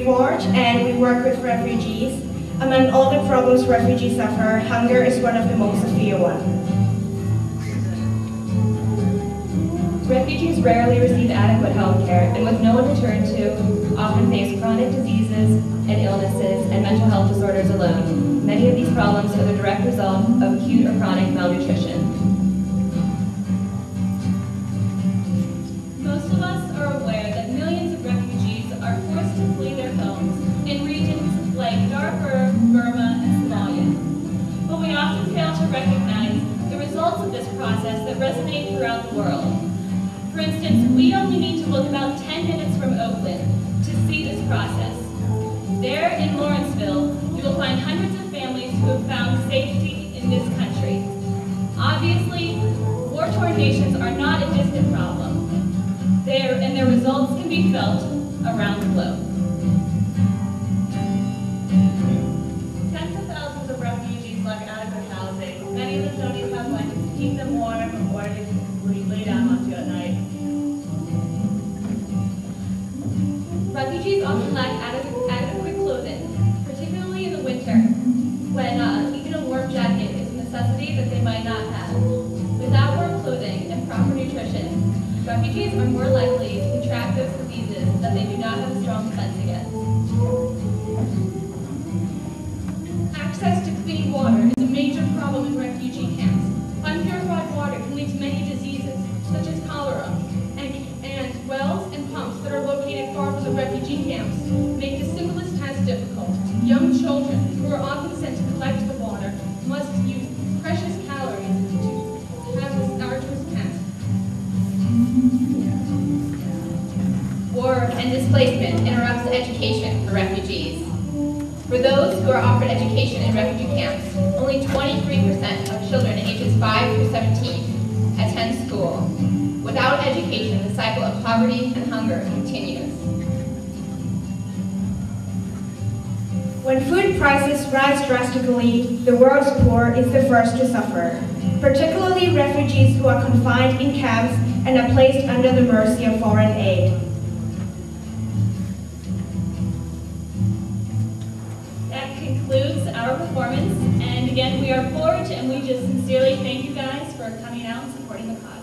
We forge and we work with refugees. Among all the problems refugees suffer, hunger is one of the most severe ones. Refugees rarely receive adequate health care, and with no one to turn to, often face chronic diseases and illnesses and mental health disorders alone. Many of these problems are the direct result of acute or chronic malnutrition. Most of us are aware that millions of refugees are forced to flee their homes in regions like Darfur, Burma, and Somalia. But we often fail to recognize the results of this process that resonate throughout the world. For instance, we only need to look about 10 minutes from Oakland to see this process. There in Lawrenceville, you will find hundreds of families who have found safety in this country. Obviously, war-torn nations are not a distant problem. And their results can be felt around the globe. Tens of thousands of refugees lack adequate housing. Many of them don't even have blankets to keep them warm or to lay down onto at night. Refugees often lack adequate clothing, particularly in the winter, when even a warm jacket is a necessity that they might not have. Without warm clothing and proper nutrition, refugees are more likely to contract those diseases that they do not have a strong defense against. Access to clean water is a major problem in refugee camps. Unpurified water can lead to many diseases, such as cholera, and wells and pumps that are located far from the refugee camps make the simplest task difficult. Young children, who are often sent to collect the water, must use precious calories to have this arduous task. War and displacement interrupts education for refugees. For those who are offered education in refugee camps, only 23% of children ages 5 through 17 attend school. Without education, the cycle of poverty and hunger continues. When food prices rise drastically, the world's poor is the first to suffer, particularly refugees who are confined in camps and are placed under the mercy of foreign aid. That concludes our performance, and again, we are Forge, and we just sincerely thank you guys for coming out and supporting the cause.